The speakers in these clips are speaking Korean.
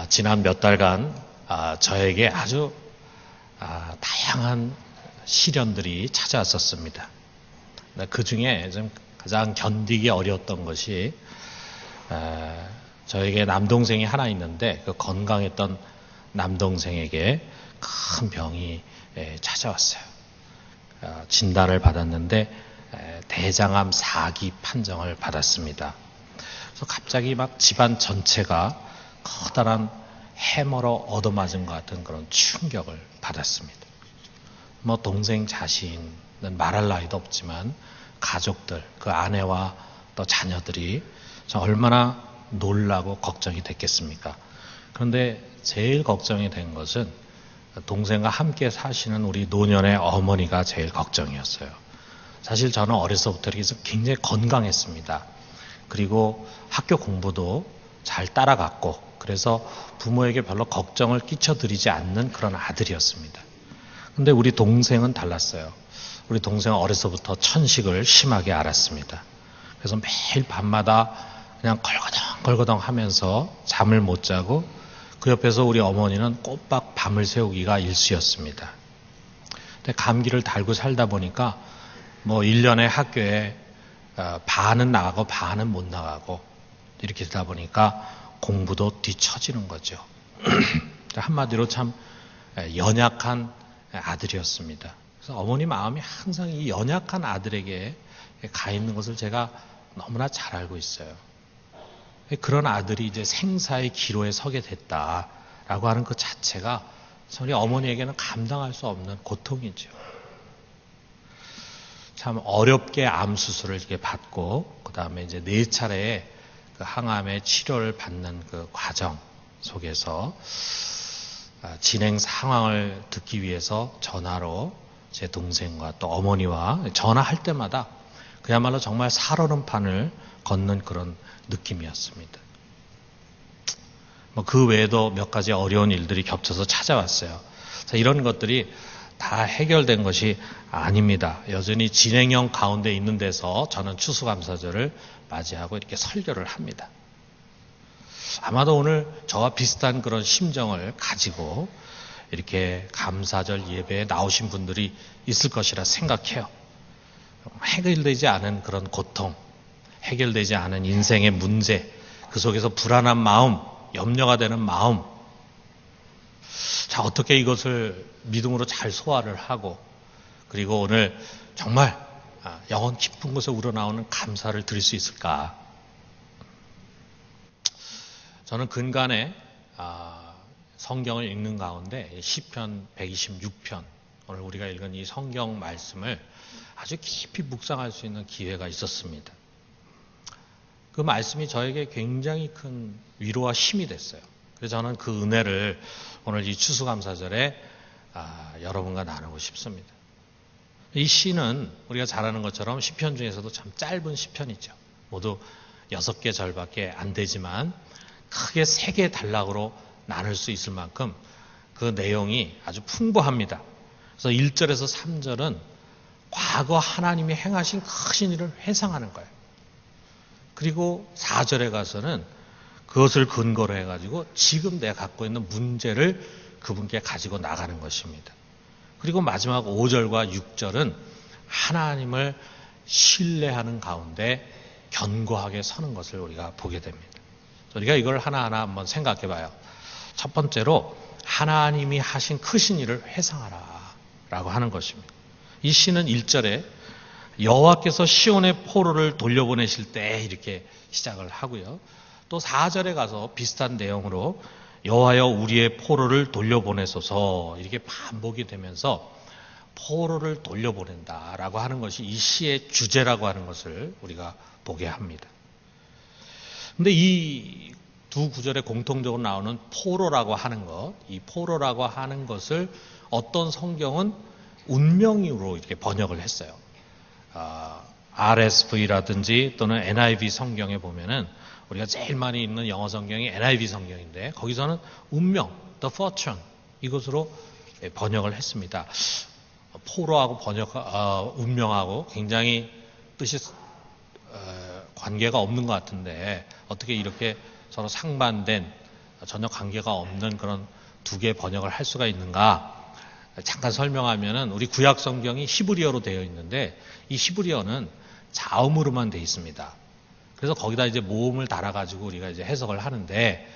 지난 몇 달간 저에게 아주 다양한 시련들이 찾아왔었습니다. 그 중에 좀 가장 견디기 어려웠던 것이 저에게 남동생이 하나 있는데 그 건강했던 남동생에게 큰 병이 찾아왔어요. 진단을 받았는데 대장암 4기 판정을 받았습니다. 그래서 갑자기 막 집안 전체가 커다란 해머로 얻어맞은 것 같은 그런 충격을 받았습니다. 뭐 동생 자신은 말할 나이도 없지만 가족들, 그 아내와 또 자녀들이 얼마나 놀라고 걱정이 됐겠습니까? 그런데 제일 걱정이 된 것은 동생과 함께 사시는 우리 노년의 어머니가 제일 걱정이었어요. 사실 저는 어려서부터 굉장히 건강했습니다. 그리고 학교 공부도 잘 따라갔고 그래서 부모에게 별로 걱정을 끼쳐드리지 않는 그런 아들이었습니다. 근데 우리 동생은 달랐어요. 우리 동생은 어려서부터 천식을 심하게 앓았습니다. 그래서 매일 밤마다 그냥 걸거덩 하면서 잠을 못 자고 그 옆에서 우리 어머니는 꼬박 밤을 새우기가 일쑤였습니다. 근데 감기를 달고 살다 보니까 뭐 1년에 학교에 반은 나가고 반은 못 나가고 이렇게 되다 보니까 공부도 뒤처지는 거죠. 한마디로 참 연약한 아들이었습니다. 그래서 어머니 마음이 항상 이 연약한 아들에게 가 있는 것을 제가 너무나 잘 알고 있어요. 그런 아들이 이제 생사의 기로에 서게 됐다라고 하는 그 자체가 우리 어머니에게는 감당할 수 없는 고통이죠. 참 어렵게 암 수술을 이렇게 받고 그 다음에 이제 4차례의 그 항암의 치료를 받는 그 과정 속에서 진행 상황을 듣기 위해서 전화로 제 동생과 또 어머니와 전화할 때마다 그야말로 정말 살얼음판을 걷는 그런 느낌이었습니다. 그 외에도 몇 가지 어려운 일들이 겹쳐서 찾아왔어요. 이런 것들이 다 해결된 것이 아닙니다. 여전히 진행형 가운데 있는 데서 저는 추수감사절을 맞이하고 이렇게 설교를 합니다. 아마도 오늘 저와 비슷한 그런 심정을 가지고 이렇게 감사절 예배에 나오신 분들이 있을 것이라 생각해요. 해결되지 않은 그런 고통, 해결되지 않은 인생의 문제, 그 속에서 불안한 마음, 염려가 되는 마음, 자, 어떻게 이것을 믿음으로 잘 소화를 하고 그리고 오늘 정말 영혼 깊은 곳에 우러나오는 감사를 드릴 수 있을까? 저는 근간에 성경을 읽는 가운데 시편 126편 오늘 우리가 읽은 이 성경 말씀을 아주 깊이 묵상할 수 있는 기회가 있었습니다. 그 말씀이 저에게 굉장히 큰 위로와 힘이 됐어요. 그래서 저는 그 은혜를 오늘 이 추수감사절에 여러분과 나누고 싶습니다. 이 시는 우리가 잘 아는 것처럼 시편 중에서도 참 짧은 시편이죠. 모두 6개 절밖에 안 되지만 크게 3개 단락으로 나눌 수 있을 만큼 그 내용이 아주 풍부합니다. 그래서 1절에서 3절은 과거 하나님이 행하신 크신 일을 회상하는 거예요. 그리고 4절에 가서는 그것을 근거로 해가지고 지금 내가 갖고 있는 문제를 그분께 가지고 나가는 것입니다. 그리고 마지막 5절과 6절은 하나님을 신뢰하는 가운데 견고하게 서는 것을 우리가 보게 됩니다. 우리가 이걸 하나하나 한번 생각해 봐요. 첫 번째로 하나님이 하신 크신 일을 회상하라 라고 하는 것입니다. 이 시는 1절에 여호와께서 시온의 포로를 돌려보내실 때 이렇게 시작을 하고요. 또 4절에 가서 비슷한 내용으로 여호와여 우리의 포로를 돌려보내소서 이렇게 반복이 되면서 포로를 돌려보낸다라고 하는 것이 이 시의 주제라고 하는 것을 우리가 보게 합니다. 근데 이 두 구절에 공통적으로 나오는 포로라고 하는 것, 이 포로라고 하는 것을 어떤 성경은 운명으로 이렇게 번역을 했어요. RSV라든지 또는 NIV 성경에 보면은 우리가 제일 많이 읽는 영어 성경이 NIV 성경인데 거기서는 운명, the fortune 이것으로 번역을 했습니다. 포로하고 운명하고 굉장히 뜻이 관계가 없는 것 같은데 어떻게 이렇게 서로 상반된 전혀 관계가 없는 그런 두 개의 번역을 할 수가 있는가? 잠깐 설명하면은 우리 구약 성경이 히브리어로 되어 있는데 이 히브리어는 자음으로만 되어 있습니다. 그래서 거기다 이제 모음을 달아가지고 우리가 이제 해석을 하는데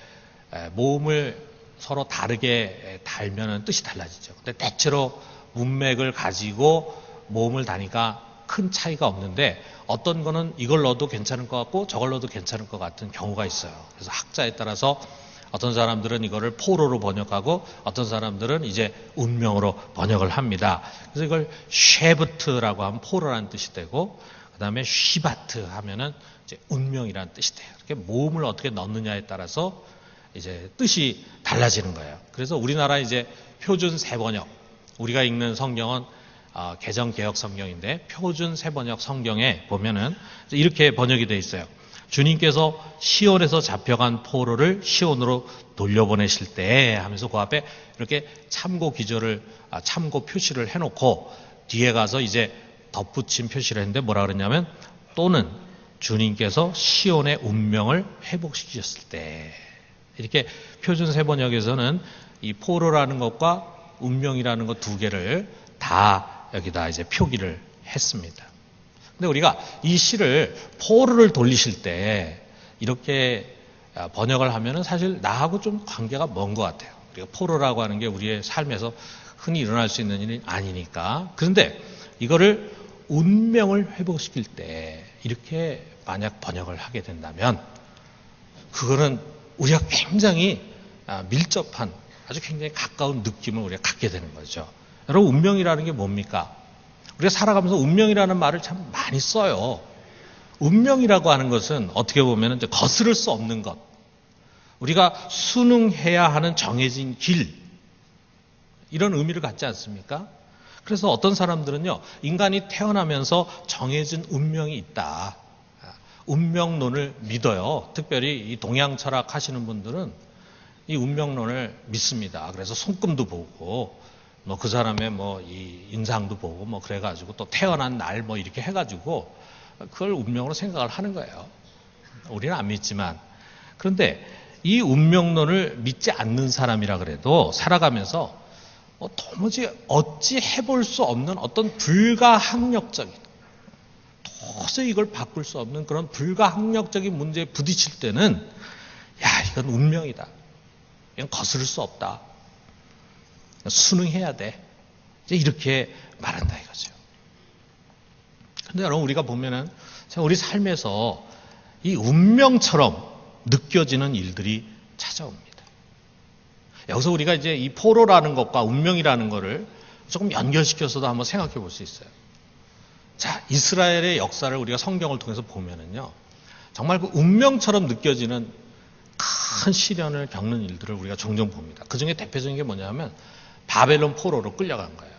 모음을 서로 다르게 달면은 뜻이 달라지죠. 근데 대체로 문맥을 가지고 모음을 다니까 큰 차이가 없는데 어떤 거는 이걸 넣어도 괜찮을 것 같고 저걸 넣어도 괜찮을 것 같은 경우가 있어요. 그래서 학자에 따라서 어떤 사람들은 이거를 포로로 번역하고 어떤 사람들은 이제 운명으로 번역을 합니다. 그래서 이걸 쉐브트라고 하면 포로라는 뜻이 되고 그 다음에 쉬바트 하면은 이제 운명이라는 뜻이 돼요. 이렇게 모음을 어떻게 넣느냐에 따라서 이제 뜻이 달라지는 거예요. 그래서 우리나라 이제 표준 세번역, 우리가 읽는 성경은 개정 개혁 성경인데 표준 세번역 성경에 보면은 이렇게 번역이 되어 있어요. 주님께서 시온에서 잡혀간 포로를 시온으로 돌려보내실 때 하면서 그 앞에 이렇게 참고 기조를 참고 표시를 해놓고 뒤에 가서 이제 덧붙인 표시를 했는데 뭐라 그러냐면 또는 주님께서 시온의 운명을 회복시키셨을 때 이렇게 표준 세번역에서는 이 포로라는 것과 운명이라는 것 두 개를 다 여기다 이제 표기를 했습니다. 근데 우리가 이 시를 포로를 돌리실 때 이렇게 번역을 하면은 사실 나하고 좀 관계가 먼 것 같아요. 우리가 포로라고 하는 게 우리의 삶에서 흔히 일어날 수 있는 일이 아니니까. 그런데 이거를 운명을 회복시킬 때 이렇게 만약 번역을 하게 된다면 그거는 우리가 굉장히 밀접한 아주 굉장히 가까운 느낌을 우리가 갖게 되는 거죠. 여러분 운명이라는 게 뭡니까? 우리가 살아가면서 운명이라는 말을 참 많이 써요. 운명이라고 하는 것은 어떻게 보면 이제 거스를 수 없는 것. 우리가 순응해야 하는 정해진 길. 이런 의미를 갖지 않습니까? 그래서 어떤 사람들은요, 인간이 태어나면서 정해진 운명이 있다. 운명론을 믿어요. 특별히 이 동양 철학 하시는 분들은 이 운명론을 믿습니다. 그래서 손금도 보고, 뭐 그 사람의 뭐 이 인상도 보고 뭐 그래가지고 또 태어난 날 뭐 이렇게 해가지고 그걸 운명으로 생각을 하는 거예요. 우리는 안 믿지만. 그런데 이 운명론을 믿지 않는 사람이라 그래도 살아가면서 도무지 어찌 해볼 수 없는 어떤 불가항력적인 도저히 이걸 바꿀 수 없는 그런 불가항력적인 문제에 부딪힐 때는 야 이건 운명이다. 이건 거스를 수 없다. 순응해야 돼. 이제 이렇게 말한다 이거죠. 근데 여러분 우리가 보면은 우리 삶에서 이 운명처럼 느껴지는 일들이 찾아옵니다. 여기서 우리가 이제 이 포로라는 것과 운명이라는 것을 조금 연결시켜서도 한번 생각해 볼 수 있어요. 자, 이스라엘의 역사를 우리가 성경을 통해서 보면은요, 정말 그 운명처럼 느껴지는 큰 시련을 겪는 일들을 우리가 종종 봅니다. 그 중에 대표적인 게 뭐냐면 바벨론 포로로 끌려간 거예요.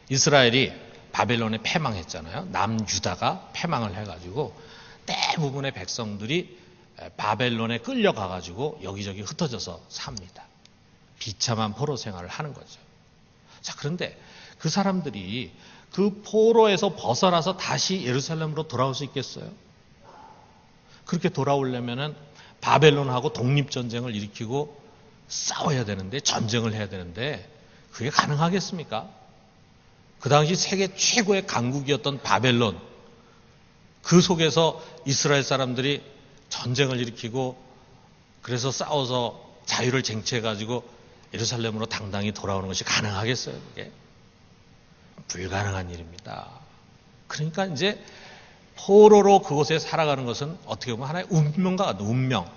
이스라엘이 바벨론에 패망했잖아요. 남유다가 패망을 해가지고 대부분의 백성들이 바벨론에 끌려가가지고 여기저기 흩어져서 삽니다. 비참한 포로 생활을 하는 거죠. 자, 그런데 그 사람들이 그 포로에서 벗어나서 다시 예루살렘으로 돌아올 수 있겠어요? 그렇게 돌아오려면은 바벨론하고 독립전쟁을 일으키고 싸워야 되는데, 전쟁을 해야 되는데, 그게 가능하겠습니까? 그 당시 세계 최고의 강국이었던 바벨론, 그 속에서 이스라엘 사람들이 전쟁을 일으키고, 그래서 싸워서 자유를 쟁취해가지고 예루살렘으로 당당히 돌아오는 것이 가능하겠어요, 그게? 불가능한 일입니다. 그러니까 이제 포로로 그곳에 살아가는 것은 어떻게 보면 하나의 운명과 같은 운명.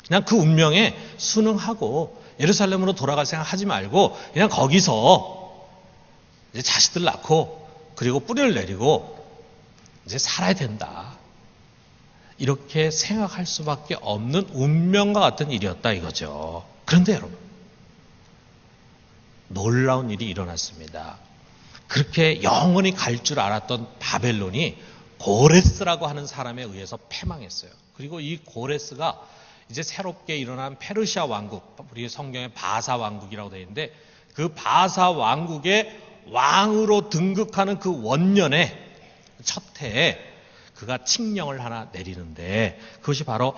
그냥 그 운명에 순응하고 예루살렘으로 돌아갈 생각 하지 말고 그냥 거기서 이제 자식들 낳고 그리고 뿌리를 내리고 이제 살아야 된다. 이렇게 생각할 수밖에 없는 운명과 같은 일이었다 이거죠. 그런데 여러분, 놀라운 일이 일어났습니다. 그렇게 영원히 갈 줄 알았던 바벨론이 고레스라고 하는 사람에 의해서 패망했어요. 그리고 이 고레스가 이제 새롭게 일어난 페르시아 왕국, 우리 성경에 바사 왕국이라고 되어 있는데 그 바사 왕국의 왕으로 등극하는 그 원년에 첫 해에 그가 칙령을 하나 내리는데 그것이 바로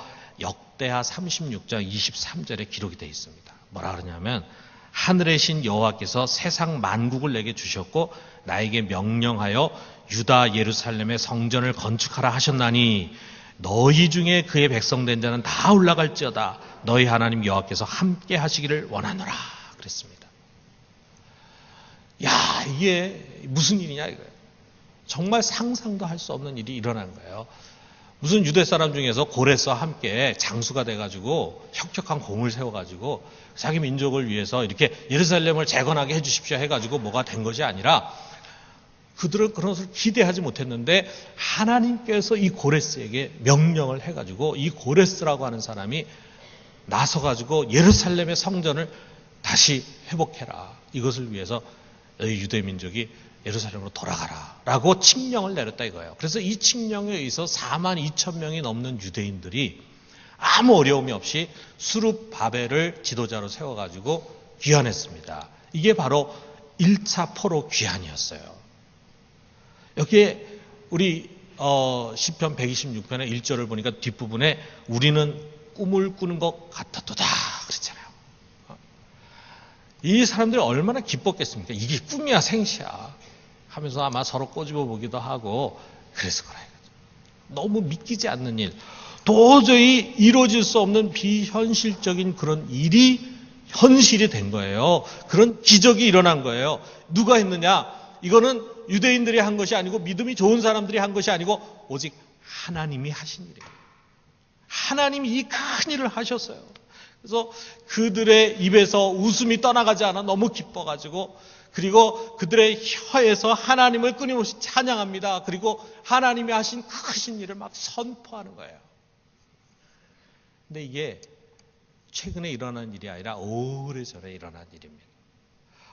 역대하 36장 23절에 기록이 되어 있습니다. 뭐라 그러냐면 하늘의 신 여호와께서 세상 만국을 내게 주셨고 나에게 명령하여 유다 예루살렘의 성전을 건축하라 하셨나니 너희 중에 그의 백성된 자는 다 올라갈지어다. 너희 하나님 여호와께서 함께 하시기를 원하노라 그랬습니다. 야, 이게 무슨 일이냐 이거예요. 정말 상상도 할 수 없는 일이 일어난 거예요. 무슨 유대 사람 중에서 고레스와 함께 장수가 돼가지고 혁혁한 공을 세워가지고 자기 민족을 위해서 이렇게 예루살렘을 재건하게 해주십시오 해가지고 뭐가 된 것이 아니라 그들은 그런 것을 기대하지 못했는데 하나님께서 이 고레스에게 명령을 해가지고 이 고레스라고 하는 사람이 나서가지고 예루살렘의 성전을 다시 회복해라. 이것을 위해서 유대 민족이 예루살렘으로 돌아가라 라고 칙령을 내렸다 이거예요. 그래서 이 칙령에 의해서 4만 2천 명이 넘는 유대인들이 아무 어려움이 없이 수룹바벨을 지도자로 세워가지고 귀환했습니다. 이게 바로 1차 포로 귀환이었어요. 여기에 우리 시편 126편의 1절을 보니까 뒷부분에 우리는 꿈을 꾸는 것 같았도다 그랬잖아요. 이 사람들이 얼마나 기뻤겠습니까? 이게 꿈이야 생시야 하면서 아마 서로 꼬집어 보기도 하고 그랬을 거라. 너무 믿기지 않는 일, 도저히 이루어질 수 없는 비현실적인 그런 일이 현실이 된 거예요. 그런 기적이 일어난 거예요. 누가 했느냐? 이거는 유대인들이 한 것이 아니고 믿음이 좋은 사람들이 한 것이 아니고 오직 하나님이 하신 일이에요. 하나님이 이 큰 일을 하셨어요. 그래서 그들의 입에서 웃음이 떠나가지 않아 너무 기뻐가지고 그리고 그들의 혀에서 하나님을 끊임없이 찬양합니다. 그리고 하나님이 하신 크신 일을 막 선포하는 거예요. 근데 이게 최근에 일어난 일이 아니라 오래전에 일어난 일입니다.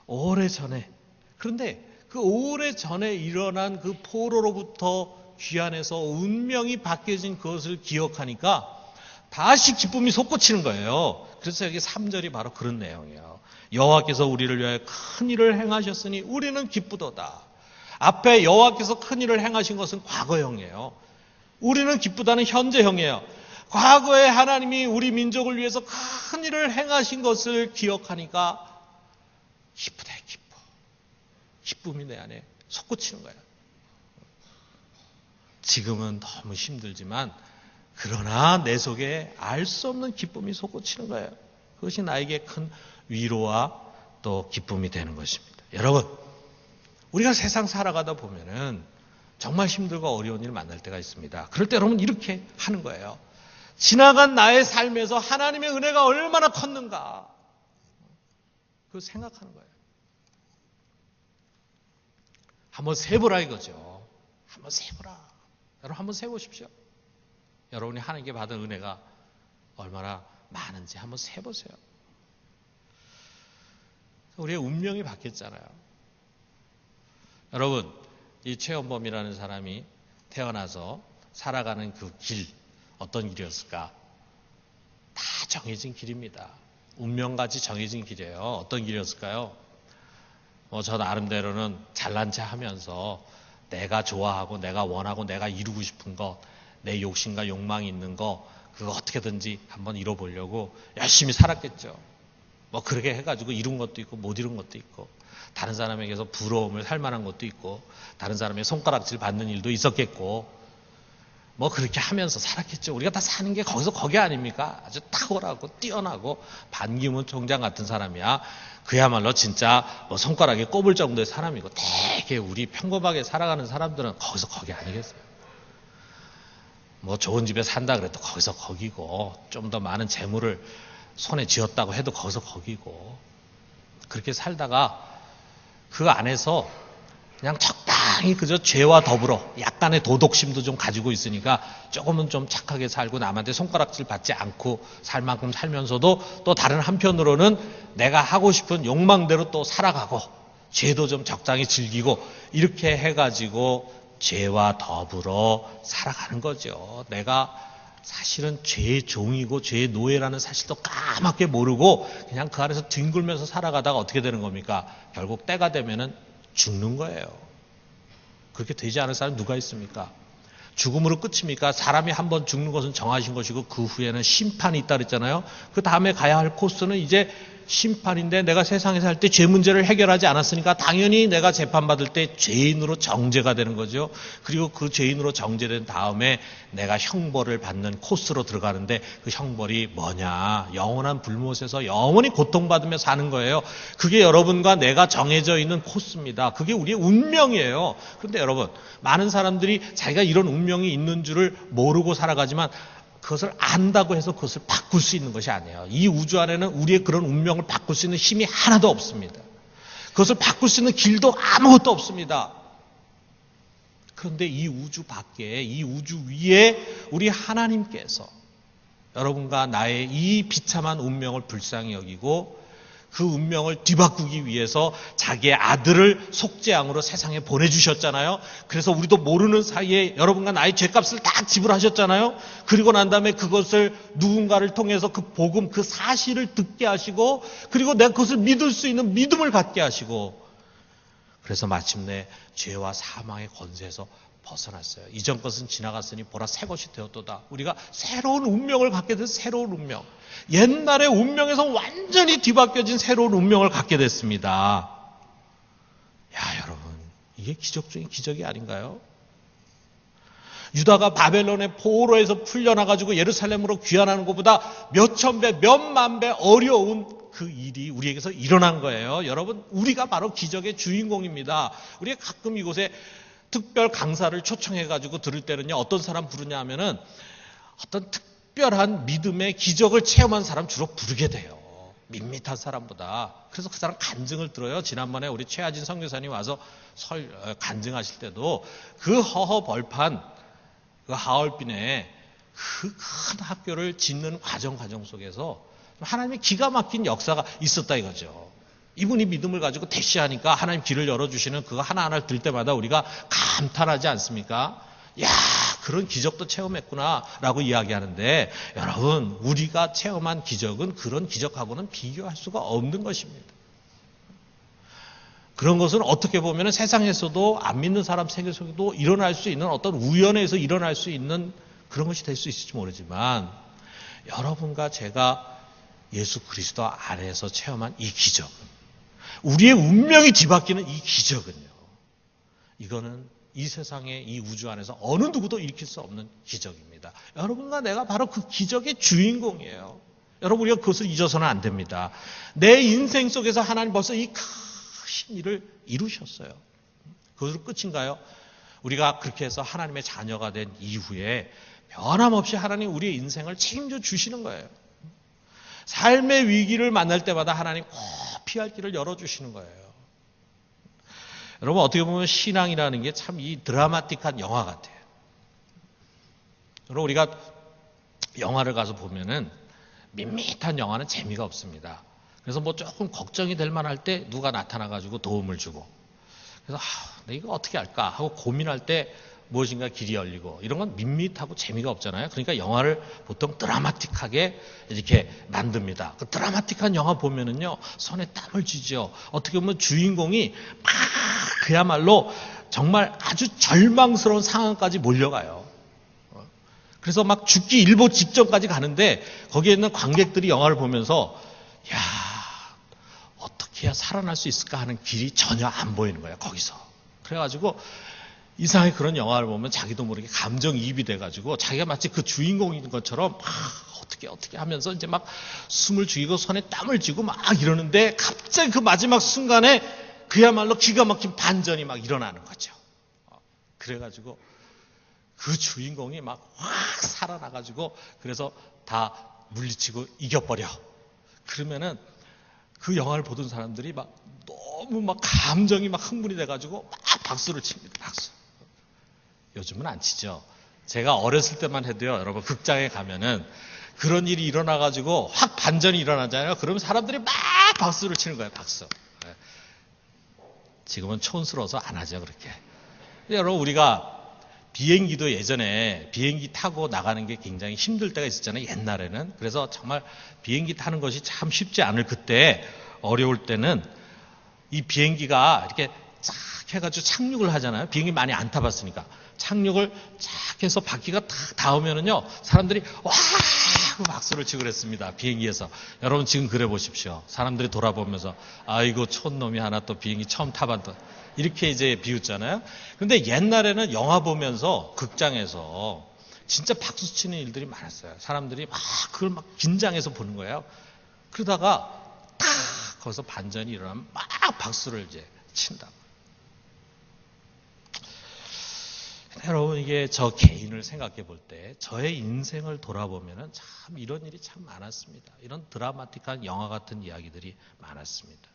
오래전에. 그런데 그 오래전에 일어난 그 포로로부터 귀환해서 운명이 바뀌어진 그것을 기억하니까 다시 기쁨이 솟구치는 거예요. 그래서 여기 3절이 바로 그런 내용이에요. 여호와께서 우리를 위하여 큰 일을 행하셨으니 우리는 기쁘도다. 앞에 여호와께서 큰 일을 행하신 것은 과거형이에요. 우리는 기쁘다는 현재형이에요. 과거에 하나님이 우리 민족을 위해서 큰 일을 행하신 것을 기억하니까 기쁘다 기뻐. 기쁨이 내 안에 솟구치는 거예요. 지금은 너무 힘들지만 그러나 내 속에 알 수 없는 기쁨이 솟구치는 거예요. 그것이 나에게 큰 위로와 또 기쁨이 되는 것입니다. 여러분, 우리가 세상 살아가다 보면은 정말 힘들고 어려운 일을 만날 때가 있습니다. 그럴 때 여러분 이렇게 하는 거예요. 지나간 나의 삶에서 하나님의 은혜가 얼마나 컸는가. 그걸 생각하는 거예요. 한번 세보라 이거죠. 한번 세보라. 여러분 한번 세보십시오. 여러분이 하나님께 받은 은혜가 얼마나 많은지 한번 세보세요. 우리의 운명이 바뀌었잖아요. 여러분, 이 최원범이라는 사람이 태어나서 살아가는 그 길, 어떤 길이었을까? 다 정해진 길입니다. 운명같이 정해진 길이에요. 어떤 길이었을까요? 저 나름대로는 잘난 체 하면서 내가 좋아하고 내가 원하고 내가 이루고 싶은 것, 내 욕심과 욕망이 있는 거 그거 어떻게든지 한번 이뤄보려고 열심히 살았겠죠. 그렇게 해가지고 이룬 것도 있고 못 이룬 것도 있고 다른 사람에게서 부러움을 살 만한 것도 있고 다른 사람의 손가락질 받는 일도 있었겠고 그렇게 하면서 살았겠죠. 우리가 다 사는 게 거기서 거기 아닙니까? 아주 탁월하고 뛰어나고 반기문 총장 같은 사람이야. 그야말로 진짜 손가락에 꼽을 정도의 사람이고 되게 우리 평범하게 살아가는 사람들은 거기서 거기 아니겠어요. 좋은 집에 산다 그래도 거기서 거기고 좀 더 많은 재물을 손에 쥐었다고 해도 거기서 거기고 그렇게 살다가 그 안에서 그냥 적당히 그저 죄와 더불어 약간의 도덕심도 좀 가지고 있으니까 조금은 좀 착하게 살고 남한테 손가락질 받지 않고 살 만큼 살면서도 또 다른 한편으로는 내가 하고 싶은 욕망대로 또 살아가고 죄도 좀 적당히 즐기고 이렇게 해가지고 죄와 더불어 살아가는 거죠. 내가 사실은 죄의 종이고 죄의 노예라는 사실도 까맣게 모르고 그냥 그 안에서 뒹굴면서 살아가다가 어떻게 되는 겁니까? 결국 때가 되면은 죽는 거예요. 그렇게 되지 않을 사람 누가 있습니까? 죽음으로 끝입니까? 사람이 한번 죽는 것은 정하신 것이고 그 후에는 심판이 있다 그랬잖아요. 그 다음에 가야 할 코스는 이제 심판인데, 내가 세상에 살 때 죄 문제를 해결하지 않았으니까 당연히 내가 재판받을 때 죄인으로 정죄가 되는 거죠. 그리고 그 죄인으로 정죄된 다음에 내가 형벌을 받는 코스로 들어가는데, 그 형벌이 뭐냐? 영원한 불못에서 영원히 고통받으며 사는 거예요. 그게 여러분과 내가 정해져 있는 코스입니다. 그게 우리의 운명이에요. 그런데 여러분, 많은 사람들이 자기가 이런 운명이 있는 줄을 모르고 살아가지만, 그것을 안다고 해서 그것을 바꿀 수 있는 것이 아니에요. 이 우주 안에는 우리의 그런 운명을 바꿀 수 있는 힘이 하나도 없습니다. 그것을 바꿀 수 있는 길도 아무것도 없습니다. 그런데 이 우주 밖에, 이 우주 위에 우리 하나님께서 여러분과 나의 이 비참한 운명을 불쌍히 여기고 그 운명을 뒤바꾸기 위해서 자기의 아들을 속죄양으로 세상에 보내주셨잖아요. 그래서 우리도 모르는 사이에 여러분과 나의 죄값을 다 지불하셨잖아요. 그리고 난 다음에 그것을 누군가를 통해서 그 복음, 그 사실을 듣게 하시고, 그리고 내가 그것을 믿을 수 있는 믿음을 갖게 하시고, 그래서 마침내 죄와 사망의 권세에서 벗어났어요. 이전 것은 지나갔으니 보라 새 것이 되었도다. 우리가 새로운 운명을 갖게 된 새로운 운명. 옛날의 운명에서 완전히 뒤바뀌어진 새로운 운명을 갖게 됐습니다. 야, 여러분, 이게 기적 중에 기적이 아닌가요? 유다가 바벨론의 포로에서 풀려나가지고 예루살렘으로 귀환하는 것보다 몇천 배, 몇만 배 어려운 그 일이 우리에게서 일어난 거예요. 여러분, 우리가 바로 기적의 주인공입니다. 우리가 가끔 이곳에 특별 강사를 초청해가지고 들을 때는요, 어떤 사람 부르냐 하면은 어떤 특별한 믿음의 기적을 체험한 사람 주로 부르게 돼요. 밋밋한 사람보다. 그래서 그 사람 간증을 들어요. 지난번에 우리 최하진 선교사님 와서 간증하실 때도 그 허허벌판, 그 하얼빈에 그 큰 학교를 짓는 과정 속에서 하나님의 기가 막힌 역사가 있었다 이거죠. 이분이 믿음을 가지고 대시하니까 하나님 길을 열어주시는 그거 하나하나를 들 때마다 우리가 감탄하지 않습니까? 야, 그런 기적도 체험했구나 라고 이야기하는데, 여러분, 우리가 체험한 기적은 그런 기적하고는 비교할 수가 없는 것입니다. 그런 것은 어떻게 보면 세상에서도 안 믿는 사람 세계 속에도 일어날 수 있는 어떤 우연에서 일어날 수 있는 그런 것이 될 수 있을지 모르지만, 여러분과 제가 예수 그리스도 안에서 체험한 이 기적, 우리의 운명이 뒤바뀌는 이 기적은요, 이거는 이 세상의 이 우주 안에서 어느 누구도 일으킬 수 없는 기적입니다. 여러분과 내가 바로 그 기적의 주인공이에요. 여러분, 우리가 그것을 잊어서는 안 됩니다. 내 인생 속에서 하나님 벌써 이 큰 일을 이루셨어요. 그것으로 끝인가요? 우리가 그렇게 해서 하나님의 자녀가 된 이후에 변함없이 하나님 우리의 인생을 책임져 주시는 거예요. 삶의 위기를 만날 때마다 하나님 꼭 피할 길을 열어주시는 거예요. 여러분, 어떻게 보면 신앙이라는 게 참 이 드라마틱한 영화 같아요. 여러분, 우리가 영화를 가서 보면은 밋밋한 영화는 재미가 없습니다. 그래서 뭐 조금 걱정이 될 만할 때 누가 나타나가지고 도움을 주고, 그래서 내가 이거 어떻게 할까 하고 고민할 때 무엇인가 길이 열리고, 이런 건 밋밋하고 재미가 없잖아요. 그러니까 영화를 보통 드라마틱하게 이렇게 만듭니다. 그 드라마틱한 영화 보면은요, 손에 땀을 쥐죠. 어떻게 보면 주인공이 막 그야말로 정말 아주 절망스러운 상황까지 몰려가요. 그래서 막 죽기 일보 직전까지 가는데, 거기에 있는 관객들이 영화를 보면서 야, 어떻게 해야 살아날 수 있을까 하는 길이 전혀 안 보이는 거예요, 거기서. 그래가지고 이상하게 그런 영화를 보면 자기도 모르게 감정이입이 돼가지고 자기가 마치 그 주인공인 것처럼 막 어떻게 하면서 이제 막 숨을 죽이고 손에 땀을 쥐고 막 이러는데, 갑자기 그 마지막 순간에 그야말로 기가 막힌 반전이 막 일어나는 거죠. 그래가지고 그 주인공이 막 확 살아나가지고, 그래서 다 물리치고 이겨버려. 그러면은 그 영화를 보던 사람들이 막 너무 막 감정이 막 흥분이 돼가지고 막 박수를 칩니다. 박수. 요즘은 안 치죠. 제가 어렸을 때만 해도요, 여러분, 극장에 가면은 그런 일이 일어나가지고 확 반전이 일어나잖아요. 그러면 사람들이 막 박수를 치는 거예요. 박수. 지금은 촌스러워서 안 하죠, 그렇게. 근데 여러분, 우리가 비행기도 예전에 비행기 타고 나가는 게 굉장히 힘들 때가 있었잖아요, 옛날에는. 그래서 정말 비행기 타는 것이 참 쉽지 않을 그때, 어려울 때는 이 비행기가 이렇게 쫙 해가지고 착륙을 하잖아요. 비행기 많이 안 타봤으니까. 착륙을 쫙 해서 바퀴가 탁 닿으면은요, 사람들이 와! 하고 박수를 치고 그랬습니다. 비행기에서. 여러분 지금 그래 보십시오. 사람들이 돌아보면서 아이고 촌놈이 하나 또 비행기 처음 타봤다. 이렇게 이제 비웃잖아요. 근데 옛날에는 영화 보면서 극장에서 진짜 박수 치는 일들이 많았어요. 사람들이 막 그걸 막 긴장해서 보는 거예요. 그러다가 탁 거기서 반전이 일어나면 막 박수를 이제 친다. 여러분 이게 저 개인을 생각해 볼 때 저의 인생을 돌아보면은 참 이런 일이 참 많았습니다. 이런 드라마틱한 영화 같은 이야기들이 많았습니다.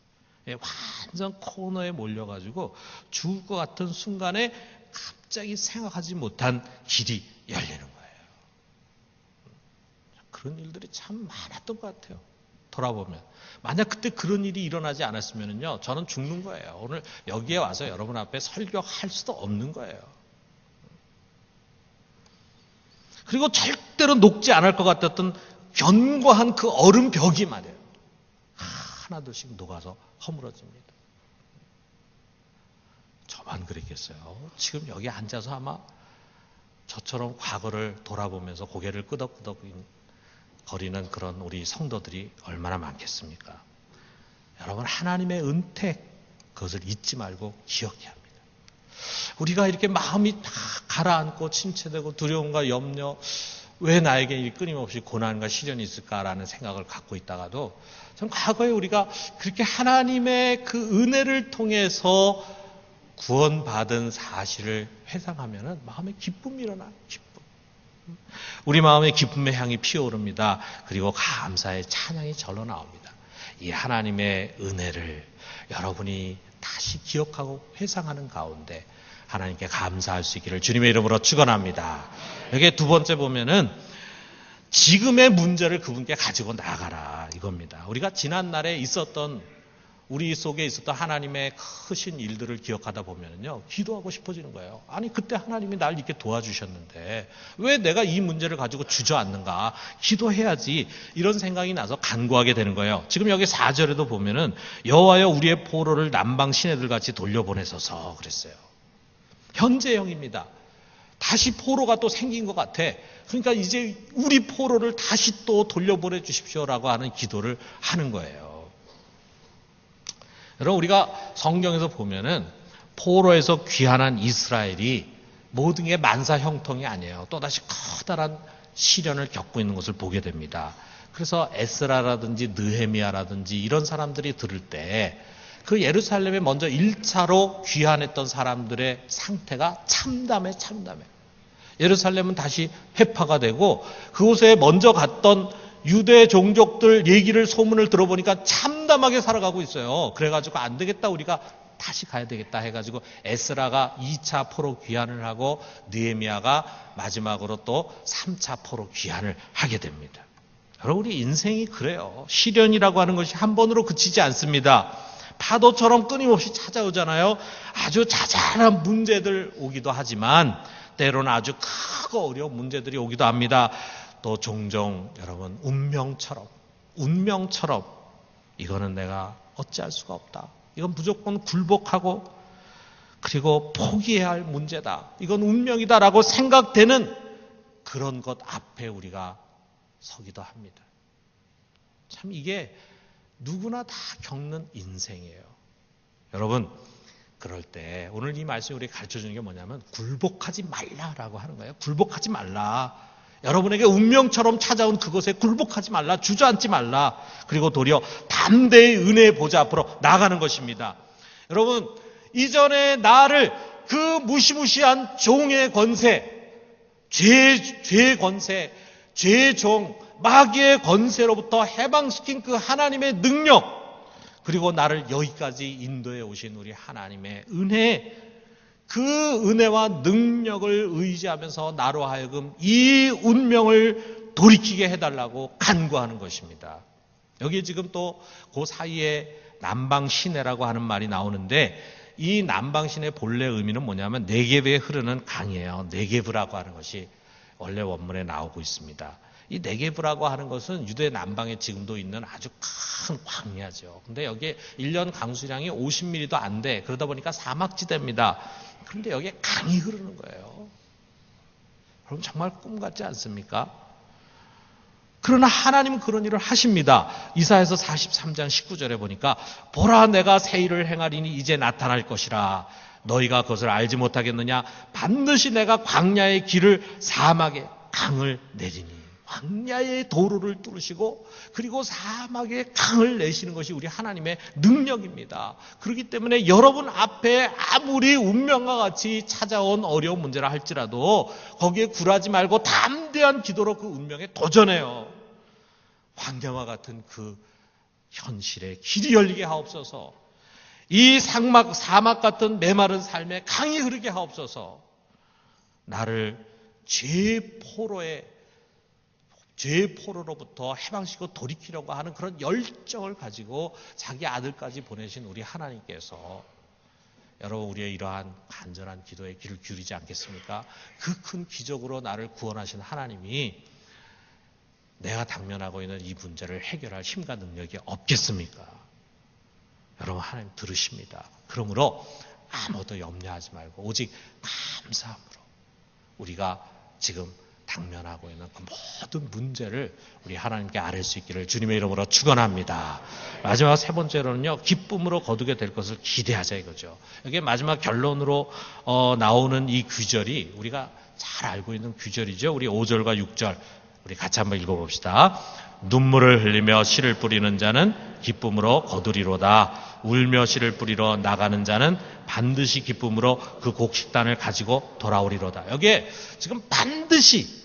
완전 코너에 몰려가지고 죽을 것 같은 순간에 갑자기 생각하지 못한 길이 열리는 거예요. 그런 일들이 참 많았던 것 같아요. 돌아보면. 만약 그때 그런 일이 일어나지 않았으면요, 저는 죽는 거예요. 오늘 여기에 와서 여러분 앞에 설교할 수도 없는 거예요. 그리고 절대로 녹지 않을 것 같았던 견고한 그 얼음 벽이 말이에요. 하나둘씩 녹아서 허물어집니다. 저만 그랬겠어요. 지금 여기 앉아서 아마 저처럼 과거를 돌아보면서 고개를 끄덕끄덕 거리는 그런 우리 성도들이 얼마나 많겠습니까? 여러분 하나님의 은택 그것을 잊지 말고 기억해야 합니다. 우리가 이렇게 마음이 다 가라앉고 침체되고 두려움과 염려, 왜 나에게 이 끊임없이 고난과 시련이 있을까라는 생각을 갖고 있다가도 전 과거에 우리가 그렇게 하나님의 그 은혜를 통해서 구원받은 사실을 회상하면 마음에 기쁨이 일어나요. 기쁨. 우리 마음에 기쁨의 향이 피어오릅니다. 그리고 감사의 찬양이 절로 나옵니다. 이 하나님의 은혜를 여러분이 다시 기억하고 회상하는 가운데 하나님께 감사할 수 있기를 주님의 이름으로 축원합니다. 여기 두 번째 보면은 지금의 문제를 그분께 가지고 나가라 이겁니다. 우리가 지난날에 있었던 우리 속에 있었던 하나님의 크신 일들을 기억하다 보면요, 기도하고 싶어지는 거예요. 아니 그때 하나님이 날 이렇게 도와주셨는데 왜 내가 이 문제를 가지고 주저앉는가? 기도해야지. 이런 생각이 나서 간구하게 되는 거예요. 지금 여기 4절에도 보면은 여호와여 우리의 포로를 남방 시내들 같이 돌려보내소서 그랬어요. 현재형입니다. 다시 포로가 또 생긴 것 같아. 그러니까 이제 우리 포로를 다시 또 돌려보내 주십시오라고 하는 기도를 하는 거예요. 여러분 우리가 성경에서 보면은 포로에서 귀환한 이스라엘이 모든 게 만사 형통이 아니에요. 또다시 커다란 시련을 겪고 있는 것을 보게 됩니다. 그래서 에스라라든지 느헤미야라든지 이런 사람들이 들을 때 그 예루살렘에 먼저 1차로 귀환했던 사람들의 상태가 참담해. 예루살렘은 다시 회파가 되고 그곳에 먼저 갔던 유대 종족들 얘기를 소문을 들어보니까 참담하게 살아가고 있어요. 그래가지고 안 되겠다 우리가 다시 가야 되겠다 해가지고 에스라가 2차 포로 귀환을 하고 느헤미야가 마지막으로 또 3차 포로 귀환을 하게 됩니다. 여러분 우리 인생이 그래요. 시련이라고 하는 것이 한 번으로 그치지 않습니다. 파도처럼 끊임없이 찾아오잖아요. 아주 자잘한 문제들 오기도 하지만 때로는 아주 크고 어려운 문제들이 오기도 합니다. 또 종종 여러분 운명처럼 이거는 내가 어찌할 수가 없다. 이건 무조건 굴복하고 그리고 포기해야 할 문제다. 이건 운명이다라고 생각되는 그런 것 앞에 우리가 서기도 합니다. 참 이게 누구나 다 겪는 인생이에요. 여러분 그럴 때 오늘 이 말씀이 우리에게 가르쳐주는 게 뭐냐면 굴복하지 말라라고 하는 거예요. 굴복하지 말라. 여러분에게 운명처럼 찾아온 그것에 굴복하지 말라. 주저앉지 말라. 그리고 도리어 담대히 은혜의 보좌 앞으로 나아가는 것입니다. 여러분 이전에 나를 그 무시무시한 종의 권세, 죄의 권세, 죄의 종, 마귀의 권세로부터 해방시킨 그 하나님의 능력, 그리고 나를 여기까지 인도해 오신 우리 하나님의 은혜, 그 은혜와 능력을 의지하면서 나로 하여금 이 운명을 돌이키게 해달라고 간구하는 것입니다. 여기 지금 또 그 사이에 남방시내라고 하는 말이 나오는데 이 남방시내 본래 의미는 뭐냐면 네게브에 흐르는 강이에요. 네게브라고 하는 것이 원래 원문에 나오고 있습니다. 이 네게브라고 하는 것은 유대 남방에 지금도 있는 아주 큰 광야죠. 근데 여기에 1년 강수량이 50mm도 안 돼. 그러다 보니까 사막지대입니다. 그런데 여기에 강이 흐르는 거예요. 그럼 정말 꿈 같지 않습니까? 그러나 하나님은 그런 일을 하십니다. 이사야서 43장 19절에 보니까 보라 내가 새 일을 행하리니 이제 나타날 것이라 너희가 그것을 알지 못하겠느냐 반드시 내가 광야의 길을 사막에 강을 내리니 광야의 도로를 뚫으시고 그리고 사막에 강을 내시는 것이 우리 하나님의 능력입니다. 그렇기 때문에 여러분 앞에 아무리 운명과 같이 찾아온 어려운 문제라 할지라도 거기에 굴하지 말고 담대한 기도로 그 운명에 도전해요. 광야와 같은 그 현실에 길이 열리게 하옵소서. 이 사막 같은 메마른 삶에 강이 흐르게 하옵소서. 나를 죄의 포로로부터 해방시키고 돌이키려고 하는 그런 열정을 가지고 자기 아들까지 보내신 우리 하나님께서 여러분 우리의 이러한 간절한 기도에 귀를 기울이지 않겠습니까? 그 큰 기적으로 나를 구원하신 하나님이 내가 당면하고 있는 이 문제를 해결할 힘과 능력이 없겠습니까? 여러분 하나님 들으십니다. 그러므로 아무것도 염려하지 말고 오직 감사함으로 우리가 지금 당면하고 있는 그 모든 문제를 우리 하나님께 아뢰 수 있기를 주님의 이름으로 축원합니다. 마지막 세 번째로는요. 기쁨으로 거두게 될 것을 기대하자 이거죠. 이게 마지막 결론으로 나오는 이 구절이 우리가 잘 알고 있는 구절이죠. 우리 5절과 6절 우리 같이 한번 읽어봅시다. 눈물을 흘리며 씨를 뿌리는 자는 기쁨으로 거두리로다. 울며 씨를 뿌리러 나가는 자는 반드시 기쁨으로 그 곡식단을 가지고 돌아오리로다. 여기에 지금 반드시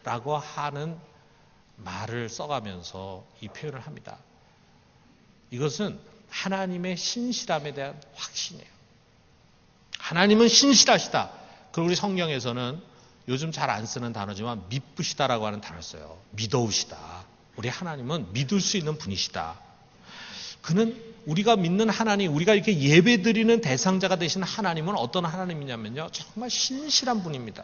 라고 하는 말을 써가면서 이 표현을 합니다. 이것은 하나님의 신실함에 대한 확신이에요. 하나님은 신실하시다. 그리고 우리 성경에서는 요즘 잘 안 쓰는 단어지만 믿으시다라고 하는 단어를 써요. 믿어우시다. 우리 하나님은 믿을 수 있는 분이시다. 그는 우리가 믿는 하나님, 우리가 이렇게 예배드리는 대상자가 되신 하나님은 어떤 하나님이냐면요. 정말 신실한 분입니다.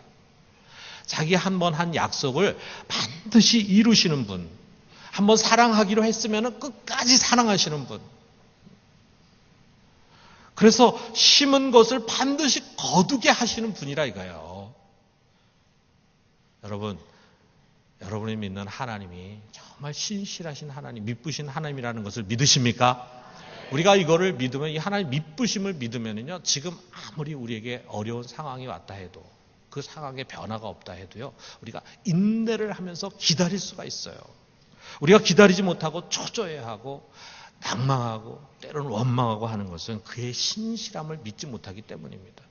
자기 한 번 한 약속을 반드시 이루시는 분. 한번 사랑하기로 했으면 끝까지 사랑하시는 분. 그래서 심은 것을 반드시 거두게 하시는 분이라 이거예요. 여러분, 여러분이 믿는 하나님이 정말 신실하신 하나님, 믿으신 하나님이라는 것을 믿으십니까? 우리가 이거를 믿으면, 이 하나님 믿으심을 믿으면요, 지금 아무리 우리에게 어려운 상황이 왔다 해도, 그 상황에 변화가 없다 해도요, 우리가 인내를 하면서 기다릴 수가 있어요. 우리가 기다리지 못하고 초조해하고, 낭망하고, 때로는 원망하고 하는 것은 그의 신실함을 믿지 못하기 때문입니다.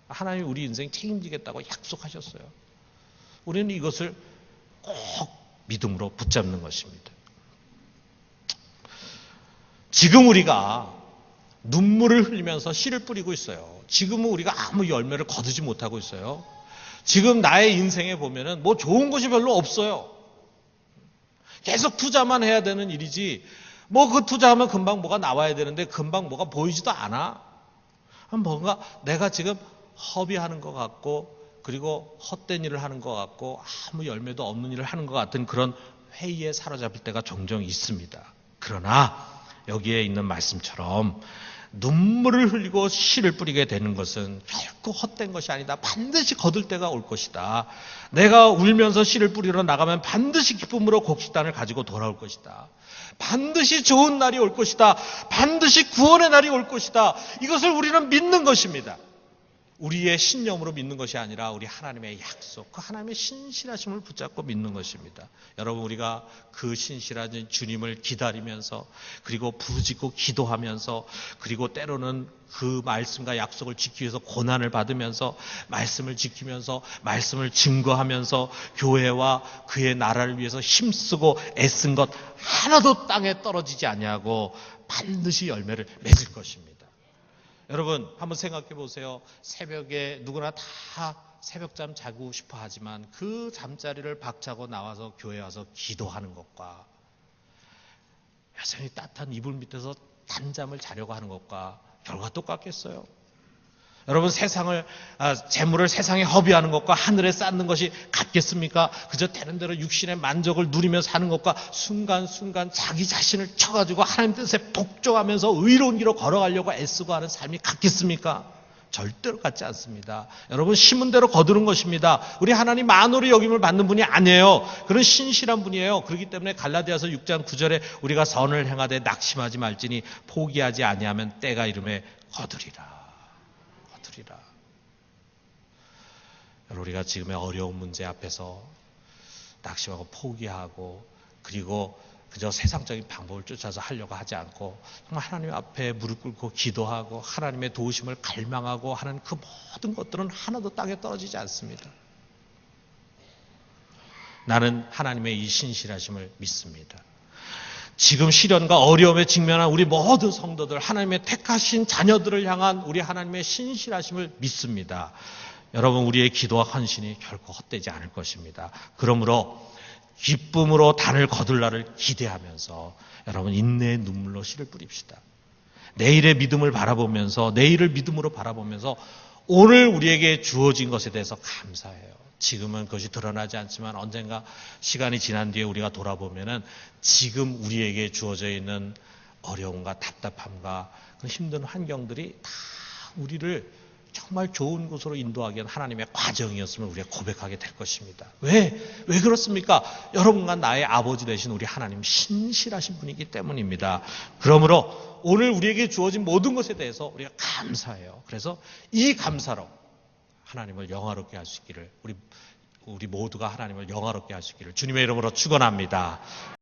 하나님이 우리 인생 책임지겠다고 약속하셨어요. 우리는 이것을 꼭 믿음으로 붙잡는 것입니다. 지금 우리가 눈물을 흘리면서 씨를 뿌리고 있어요. 지금은 우리가 아무 열매를 거두지 못하고 있어요. 지금 나의 인생에 보면은 뭐 좋은 것이 별로 없어요. 계속 투자만 해야 되는 일이지, 뭐 그 투자하면 금방 뭐가 나와야 되는데 금방 뭐가 보이지도 않아. 뭔가 내가 지금 허비하는 것 같고, 그리고 헛된 일을 하는 것 같고 아무 열매도 없는 일을 하는 것 같은 그런 회의에 사로잡힐 때가 종종 있습니다. 그러나 여기에 있는 말씀처럼 눈물을 흘리고 씨를 뿌리게 되는 것은 결코 헛된 것이 아니다. 반드시 거둘 때가 올 것이다. 내가 울면서 씨를 뿌리러 나가면 반드시 기쁨으로 곡식단을 가지고 돌아올 것이다. 반드시 좋은 날이 올 것이다. 반드시 구원의 날이 올 것이다. 이것을 우리는 믿는 것입니다. 우리의 신념으로 믿는 것이 아니라 우리 하나님의 약속, 그 하나님의 신실하심을 붙잡고 믿는 것입니다. 여러분, 우리가 그 신실하신 주님을 기다리면서, 그리고 부르짖고 기도하면서, 그리고 때로는 그 말씀과 약속을 지키기 위해서 고난을 받으면서, 말씀을 지키면서, 말씀을 증거하면서, 교회와 그의 나라를 위해서 힘쓰고 애쓴 것 하나도 땅에 떨어지지 아니하고 반드시 열매를 맺을 것입니다. 여러분 한번 생각해 보세요. 새벽에 누구나 다 새벽잠 자고 싶어 하지만 그 잠자리를 박차고 나와서 교회 와서 기도하는 것과 여전히 따뜻한 이불 밑에서 단잠을 자려고 하는 것과 결과가 똑같겠어요? 여러분 재물을 세상에 허비하는 것과 하늘에 쌓는 것이 같겠습니까? 그저 되는 대로 육신의 만족을 누리며 사는 것과 순간순간 자기 자신을 쳐가지고 하나님 뜻에 복종하면서 의로운 길로 걸어가려고 애쓰고 하는 삶이 같겠습니까? 절대로 같지 않습니다. 여러분 심은 대로 거두는 것입니다. 우리 하나님 만으로 여김을 받는 분이 아니에요. 그런 신실한 분이에요. 그렇기 때문에 갈라디아서 6장 9절에 우리가 선을 행하되 낙심하지 말지니 포기하지 아니하면 때가 이름에 거두리라. 여러분 우리가 지금의 어려운 문제 앞에서 낙심하고 포기하고 그리고 그저 세상적인 방법을 쫓아서 하려고 하지 않고 정말 하나님 앞에 무릎 꿇고 기도하고 하나님의 도우심을 갈망하고 하는 그 모든 것들은 하나도 땅에 떨어지지 않습니다. 나는 하나님의 이 신실하심을 믿습니다. 지금 시련과 어려움에 직면한 우리 모든 성도들, 하나님의 택하신 자녀들을 향한 우리 하나님의 신실하심을 믿습니다. 여러분 우리의 기도와 헌신이 결코 헛되지 않을 것입니다. 그러므로 기쁨으로 단을 거둘 날을 기대하면서 여러분 인내의 눈물로 씨를 뿌립시다. 내일의 믿음을 바라보면서 내일을 믿음으로 바라보면서 오늘 우리에게 주어진 것에 대해서 감사해요. 지금은 그것이 드러나지 않지만 언젠가 시간이 지난 뒤에 우리가 돌아보면은 지금 우리에게 주어져 있는 어려움과 답답함과 그 힘든 환경들이 다 우리를 정말 좋은 곳으로 인도하기 위한 하나님의 과정이었음을 우리가 고백하게 될 것입니다. 왜 그렇습니까? 여러분과 나의 아버지 되신 우리 하나님 신실하신 분이기 때문입니다. 그러므로 오늘 우리에게 주어진 모든 것에 대해서 우리가 감사해요. 그래서 이 감사로 하나님을 영화롭게 할 수 있기를 우리 모두가 하나님을 영화롭게 할 수 있기를 주님의 이름으로 축원합니다.